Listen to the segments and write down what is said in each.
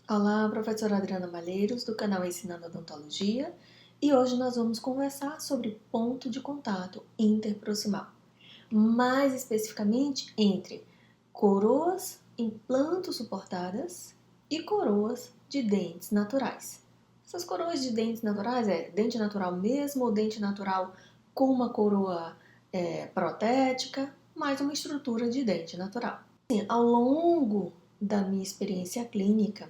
Olá, professora Adriana Malheiros, do canal Ensinando Odontologia, e hoje nós vamos conversar sobre ponto de contato interproximal, mais especificamente entre coroas implanto suportadas e coroas de dentes naturais. Essas coroas de dentes naturais é dente natural mesmo ou dente natural com uma coroa protética, mais uma estrutura de dente natural. Ao longo da minha experiência clínica,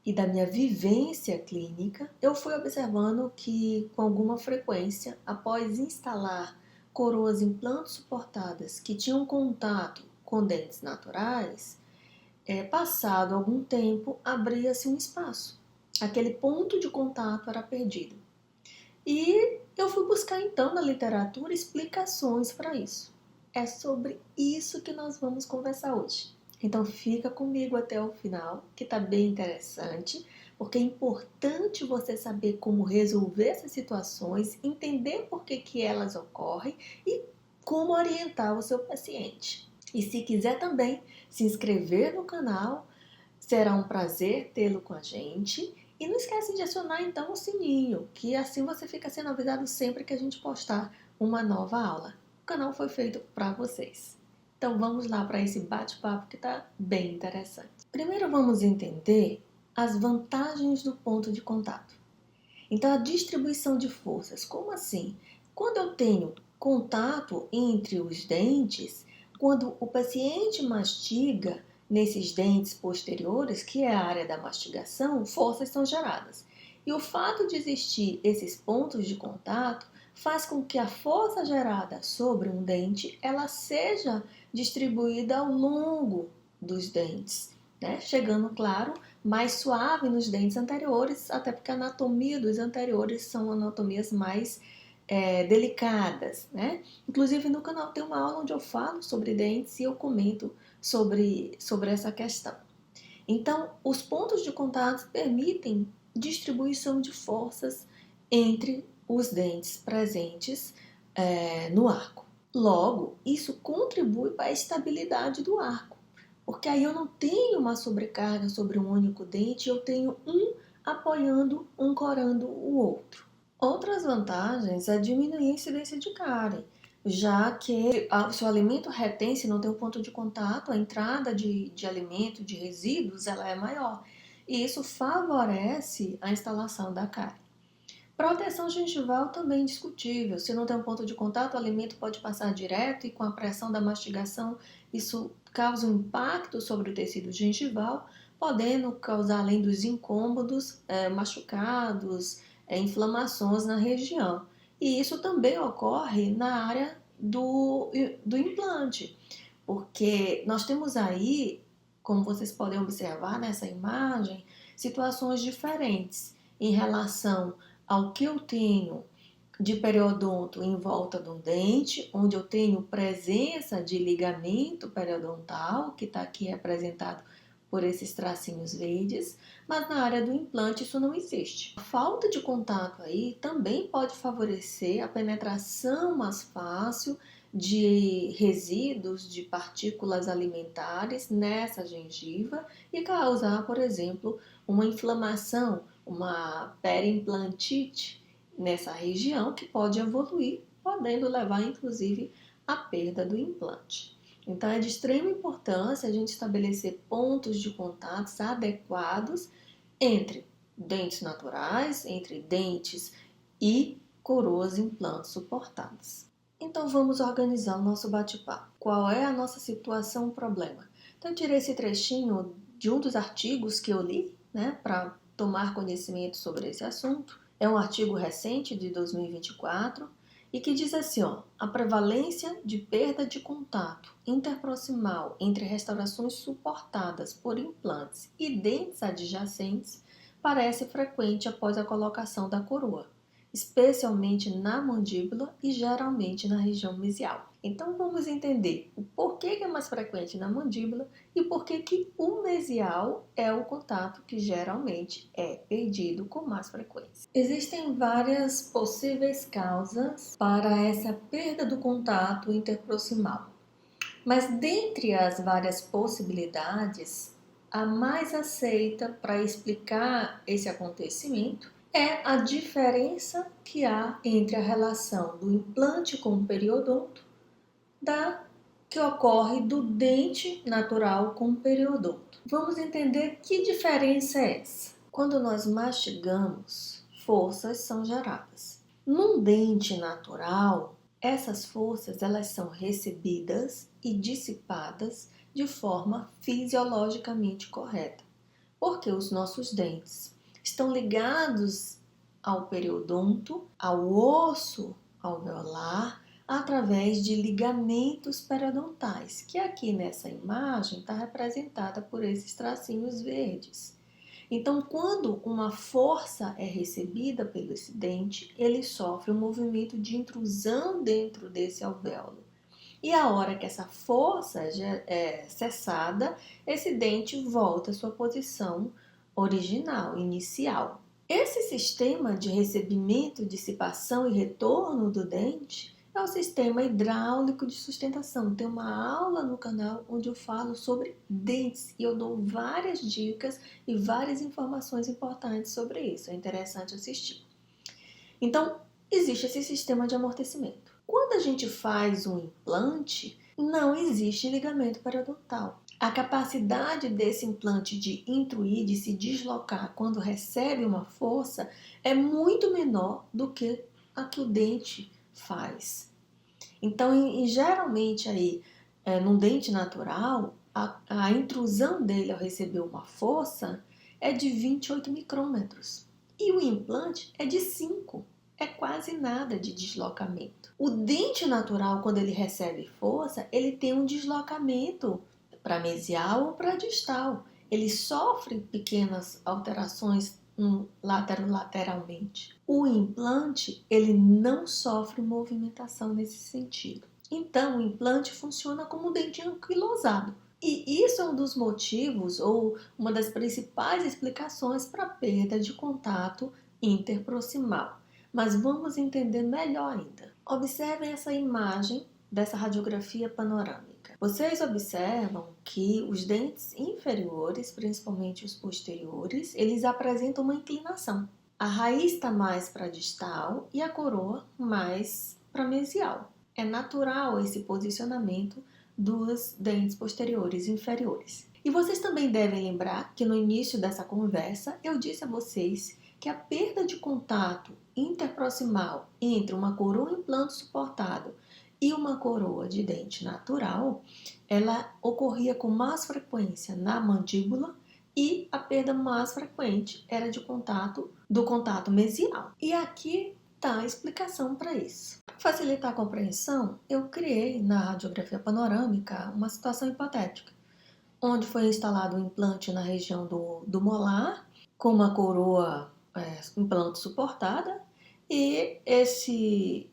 e da minha vivência clínica, eu fui observando que, com alguma frequência, após instalar coroas implantes suportadas que tinham contato com dentes naturais, passado algum tempo, abria-se um espaço. Aquele ponto de contato era perdido. E eu fui buscar então na literatura explicações para isso. É sobre isso que nós vamos conversar hoje. Então fica comigo até o final, que está bem interessante, porque é importante você saber como resolver essas situações, entender por que elas ocorrem e como orientar o seu paciente. E se quiser também se inscrever no canal, será um prazer tê-lo com a gente. E não esquece de acionar então o sininho, que assim você fica sendo avisado sempre que a gente postar uma nova aula. O canal foi feito para vocês. Então vamos lá para esse bate-papo que está bem interessante. Primeiro vamos entender as vantagens do ponto de contato. Então a distribuição de forças, como assim? Quando eu tenho contato entre os dentes, quando o paciente mastiga nesses dentes posteriores, que é a área da mastigação, forças são geradas. E o fato de existir esses pontos de contato faz com que a força gerada sobre um dente ela seja distribuída ao longo dos dentes, né? Chegando, claro, mais suave nos dentes anteriores, até porque a anatomia dos anteriores são anatomias mais delicadas, né? Inclusive no canal tem uma aula onde eu falo sobre dentes e eu comento sobre essa questão. Então, os pontos de contato permitem distribuição de forças entre os dentes presentes no arco. Logo, isso contribui para a estabilidade do arco, porque aí eu não tenho uma sobrecarga sobre um único dente, eu tenho um apoiando, ancorando o outro. Outras vantagens é diminuir a incidência de cárie, já que o seu alimento retém, se não tem um ponto de contato, a entrada de alimento, de resíduos, ela é maior. E isso favorece a instalação da cárie. Proteção gengival também discutível. Se não tem um ponto de contato, o alimento pode passar direto e com a pressão da mastigação, isso causa um impacto sobre o tecido gengival, podendo causar, além dos incômodos, machucados, inflamações na região. E isso também ocorre na área do implante, porque nós temos aí, como vocês podem observar nessa imagem, situações diferentes em relação ao que eu tenho de periodonto em volta do dente, onde eu tenho presença de ligamento periodontal, que está aqui representado por esses tracinhos verdes, mas na área do implante isso não existe. A falta de contato aí também pode favorecer a penetração mais fácil de resíduos de partículas alimentares nessa gengiva e causar, por exemplo, uma inflamação, uma periimplantite nessa região que pode evoluir, podendo levar inclusive à perda do implante. Então é de extrema importância a gente estabelecer pontos de contatos adequados entre dentes naturais, entre dentes e coroas implantes suportadas. Então vamos organizar o nosso bate-papo. Qual é a nossa situação, problema? Então eu tirei esse trechinho de um dos artigos que eu li, né, para tomar conhecimento sobre esse assunto. É um artigo recente de 2024 e que diz assim, ó, a prevalência de perda de contato interproximal entre restaurações suportadas por implantes e dentes adjacentes parece frequente após a colocação da coroa, especialmente na mandíbula e geralmente na região mesial. Então vamos entender o porquê que é mais frequente na mandíbula e porquê que o mesial é o contato que geralmente é perdido com mais frequência. Existem várias possíveis causas para essa perda do contato interproximal, mas dentre as várias possibilidades, a mais aceita para explicar esse acontecimento é a diferença que há entre a relação do implante com o periodonto que ocorre do dente natural com o periodonto. Vamos entender que diferença é essa. Quando nós mastigamos, forças são geradas. Num dente natural, essas forças elas são recebidas e dissipadas de forma fisiologicamente correta, porque os nossos dentes estão ligados ao periodonto, ao osso alveolar, através de ligamentos periodontais, que aqui nessa imagem está representada por esses tracinhos verdes. Então, quando uma força é recebida pelo dente, ele sofre um movimento de intrusão dentro desse alvéolo. E a hora que essa força é cessada, esse dente volta à sua posição original, inicial. Esse sistema de recebimento, dissipação e retorno do dente é o sistema hidráulico de sustentação. Tem uma aula no canal onde eu falo sobre dentes e eu dou várias dicas e várias informações importantes sobre isso. É interessante assistir. Então, existe esse sistema de amortecimento. Quando a gente faz um implante, não existe ligamento periodontal. A capacidade desse implante de intruir, de se deslocar quando recebe uma força é muito menor do que a que o dente faz. Então, geralmente aí, num dente natural, a intrusão dele ao receber uma força é de 28 micrômetros. E o implante é de 5. É quase nada de deslocamento. O dente natural, quando ele recebe força, ele tem um deslocamento para mesial ou para distal. Ele sofre pequenas alterações lateralmente. O implante, ele não sofre movimentação nesse sentido. Então, o implante funciona como um dente anquilosado. E isso é um dos motivos ou uma das principais explicações para a perda de contato interproximal. Mas vamos entender melhor ainda. Observem essa imagem dessa radiografia panorâmica. Vocês observam que os dentes inferiores, principalmente os posteriores, eles apresentam uma inclinação. A raiz está mais para distal e a coroa mais para mesial. É natural esse posicionamento dos dentes posteriores inferiores. E vocês também devem lembrar que no início dessa conversa eu disse a vocês que a perda de contato interproximal entre uma coroa implante suportado e uma coroa de dente natural, ela ocorria com mais frequência na mandíbula e a perda mais frequente era do contato mesial. E aqui está a explicação para isso. Para facilitar a compreensão, eu criei na radiografia panorâmica uma situação hipotética, onde foi instalado um implante na região do molar, com uma coroa implante suportada, e esse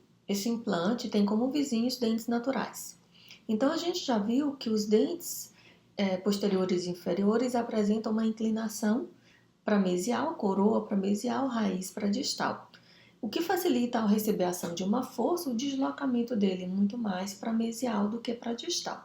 implante tem como vizinhos dentes naturais. Então, a gente já viu que os dentes posteriores e inferiores apresentam uma inclinação para mesial, coroa para mesial, raiz para distal. O que facilita ao receber a ação de uma força, o deslocamento dele muito mais para mesial do que para distal.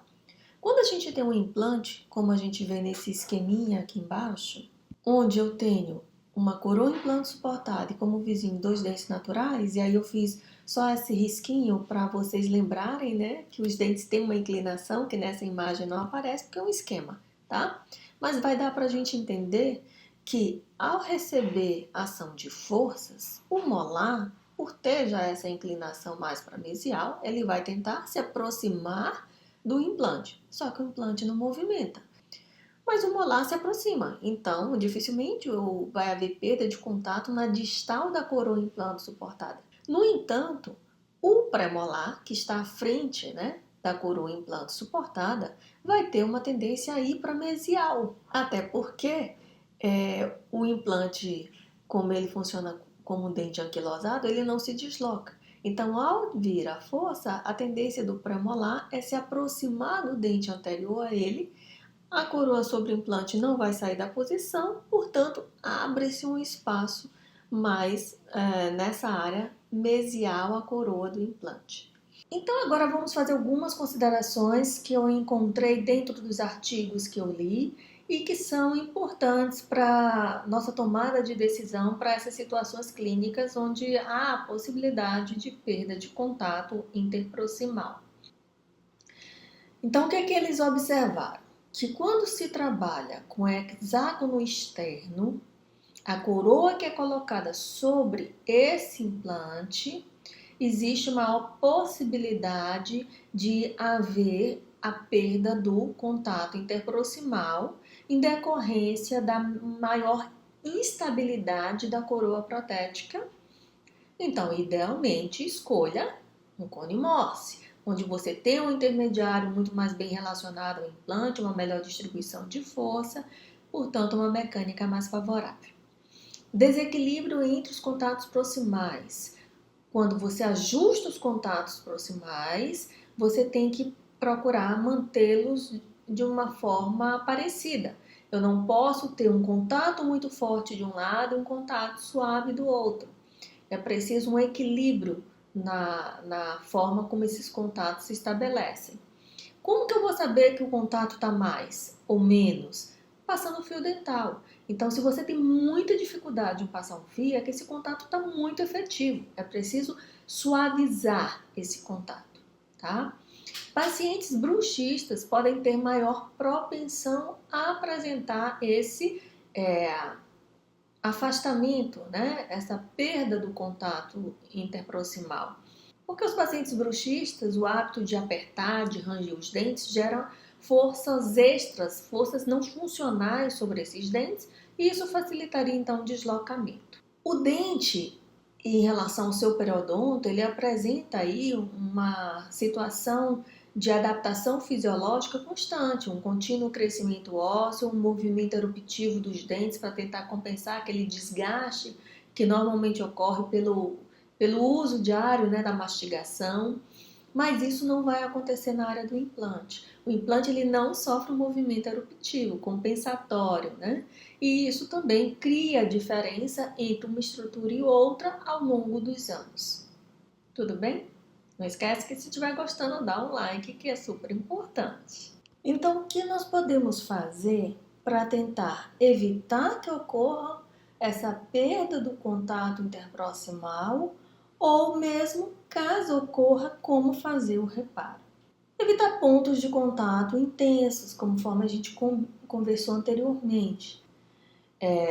Quando a gente tem um implante, como a gente vê nesse esqueminha aqui embaixo, onde eu tenho uma coroa implante suportada e como vizinho 2 dentes naturais, e aí eu fiz só esse risquinho para vocês lembrarem, né, que os dentes têm uma inclinação, que nessa imagem não aparece porque é um esquema, tá? Mas vai dar para a gente entender que ao receber ação de forças, o molar, por ter já essa inclinação mais para mesial, ele vai tentar se aproximar do implante, só que o implante não movimenta. Mas o molar se aproxima, então dificilmente vai haver perda de contato na distal da coroa implante suportada. No entanto, o premolar, que está à frente, né, da coroa implante suportada, vai ter uma tendência a ir para mesial, até porque o implante, como ele funciona como um dente anquilosado, ele não se desloca. Então, ao vir a força, a tendência do premolar é se aproximar do dente anterior a ele. A coroa sobre o implante não vai sair da posição, portanto, abre-se um espaço mais nessa área mesial à coroa do implante. Então, agora vamos fazer algumas considerações que eu encontrei dentro dos artigos que eu li e que são importantes para nossa tomada de decisão para essas situações clínicas onde há a possibilidade de perda de contato interproximal. Então, o que é que eles observaram? Que quando se trabalha com hexágono externo, a coroa que é colocada sobre esse implante, existe maior possibilidade de haver a perda do contato interproximal em decorrência da maior instabilidade da coroa protética. Então, idealmente, escolha um cone Morse, onde você tem um intermediário muito mais bem relacionado ao implante, uma melhor distribuição de força, portanto, uma mecânica mais favorável. Desequilíbrio entre os contatos proximais. Quando você ajusta os contatos proximais, você tem que procurar mantê-los de uma forma parecida. Eu não posso ter um contato muito forte de um lado e um contato suave do outro. É preciso um equilíbrio na forma como esses contatos se estabelecem. Como que eu vou saber que o contato está mais ou menos? Passando o fio dental. Então, se você tem muita dificuldade em passar um fio, é que esse contato está muito efetivo. É preciso suavizar esse contato, tá? Pacientes bruxistas podem ter maior propensão a apresentar esse afastamento, né? Essa perda do contato interproximal. Porque os pacientes bruxistas, o hábito de apertar, de ranger os dentes, gera forças extras, forças não funcionais sobre esses dentes, e isso facilitaria então o deslocamento. O dente, em relação ao seu periodonto, ele apresenta aí uma situação de adaptação fisiológica constante, um contínuo crescimento ósseo, um movimento eruptivo dos dentes para tentar compensar aquele desgaste que normalmente ocorre pelo uso diário, né, da mastigação, mas isso não vai acontecer na área do implante. O implante ele não sofre um movimento eruptivo, compensatório, né? E isso também cria diferença entre uma estrutura e outra ao longo dos anos. Tudo bem? Não esquece que se estiver gostando, dá um like, que é super importante. Então, o que nós podemos fazer para tentar evitar que ocorra essa perda do contato interproximal ou mesmo, caso ocorra, como fazer o reparo? Evitar pontos de contato intensos, conforme a gente conversou anteriormente.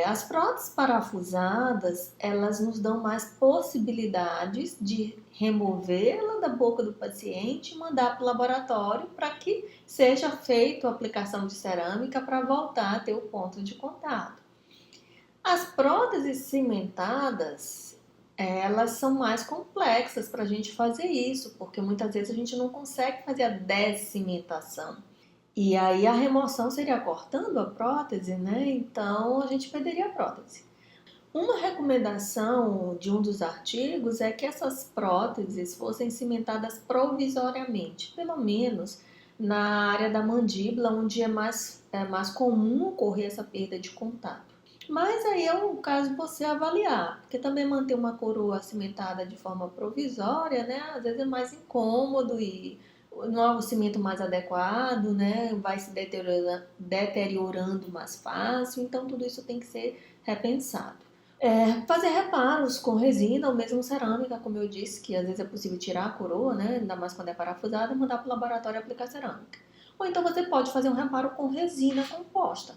As próteses parafusadas, elas nos dão mais possibilidades de removê-la da boca do paciente e mandar para o laboratório para que seja feita a aplicação de cerâmica para voltar a ter o ponto de contato. As próteses cimentadas, elas são mais complexas para a gente fazer isso, porque muitas vezes a gente não consegue fazer a descimentação. E aí a remoção seria cortando a prótese, né? Então a gente perderia a prótese. Uma recomendação de um dos artigos é que essas próteses fossem cimentadas provisoriamente, pelo menos na área da mandíbula, onde é mais comum ocorrer essa perda de contato. Mas aí é o caso de você avaliar, porque também manter uma coroa cimentada de forma provisória, né? Às vezes é mais incômodo e não é o cimento mais adequado, né? Vai se deteriorando mais fácil, então tudo isso tem que ser repensado. Fazer reparos com resina ou mesmo cerâmica, como eu disse, que às vezes é possível tirar a coroa, né? Ainda mais quando é parafusada, e mandar para o laboratório aplicar cerâmica. Ou então você pode fazer um reparo com resina composta.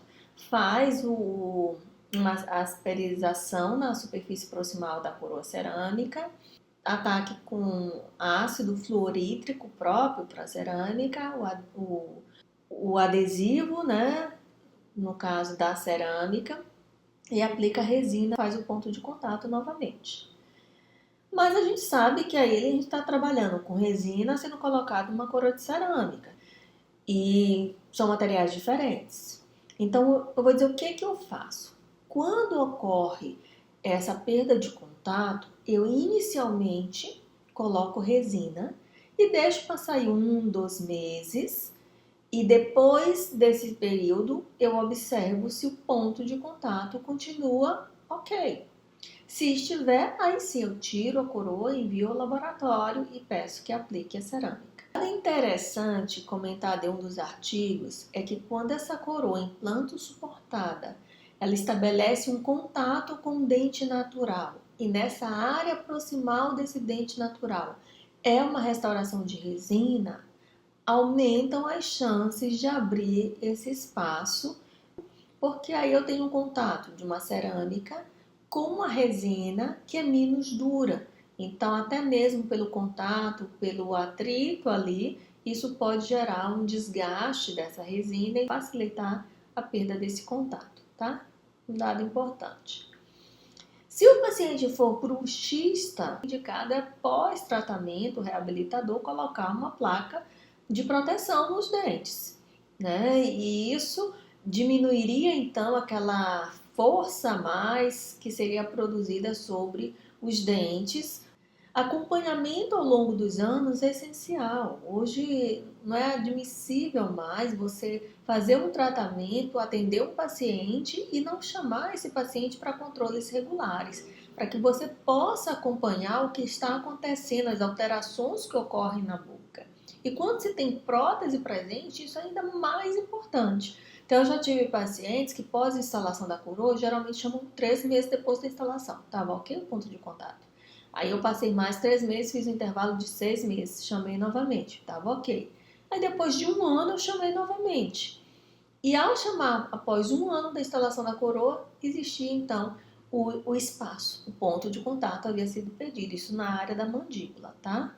Faz uma asperização na superfície proximal da coroa cerâmica, ataque com ácido fluorídrico próprio para a cerâmica, o adesivo, né, no caso da cerâmica, e aplica a resina, faz o ponto de contato novamente. Mas a gente sabe que aí a gente está trabalhando com resina sendo colocado uma coroa de cerâmica, e são materiais diferentes. Então eu vou dizer o que eu faço. Quando ocorre essa perda de contato, eu inicialmente coloco resina e deixo passar aí 2 meses, e depois desse período eu observo se o ponto de contato continua ok. Se estiver, aí sim eu tiro a coroa, envio ao laboratório e peço que aplique a cerâmica. Interessante comentar de um dos artigos é que quando essa coroa implanto suportada, ela estabelece um contato com o dente natural e nessa área proximal desse dente natural é uma restauração de resina, aumentam as chances de abrir esse espaço, porque aí eu tenho um contato de uma cerâmica com uma resina que é menos dura. Então, até mesmo pelo contato, pelo atrito ali, isso pode gerar um desgaste dessa resina e facilitar a perda desse contato, tá? Um dado importante. Se o paciente for bruxista, indicado é pós-tratamento reabilitador colocar uma placa de proteção nos dentes, né? E isso diminuiria então aquela força a mais que seria produzida sobre os dentes. Acompanhamento ao longo dos anos é essencial. Hoje não é admissível mais você fazer um tratamento, atender um paciente e não chamar esse paciente para controles regulares, para que você possa acompanhar o que está acontecendo, as alterações que ocorrem na boca. E quando se tem prótese presente, isso é ainda mais importante. Então, eu já tive pacientes que pós-instalação da coroa, geralmente chamam 3 meses depois da instalação. Tava ok o ponto de contato. Aí eu passei mais 3 meses, fiz um intervalo de 6 meses, chamei novamente, tava ok. Aí depois de 1 ano eu chamei novamente. E ao chamar após 1 ano da instalação da coroa, existia então o espaço, o ponto de contato havia sido perdido, isso na área da mandíbula, tá?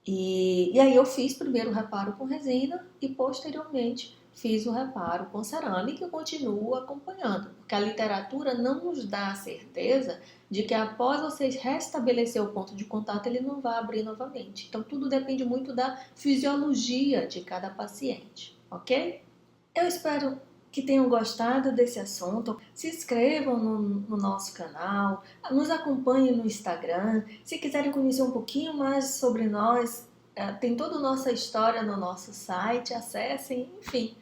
E aí eu fiz primeiro o reparo com resina e posteriormente fiz o reparo com cerâmica e continuo acompanhando, porque a literatura não nos dá a certeza de que após você restabelecer o ponto de contato ele não vai abrir novamente. Então tudo depende muito da fisiologia de cada paciente, ok? Eu espero que tenham gostado desse assunto. Se inscrevam no nosso canal, nos acompanhem no Instagram. Se quiserem conhecer um pouquinho mais sobre nós, tem toda a nossa história no nosso site, acessem, enfim.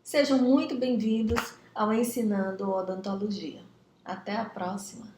Sejam muito bem-vindos ao Ensinando Odontologia. Até a próxima!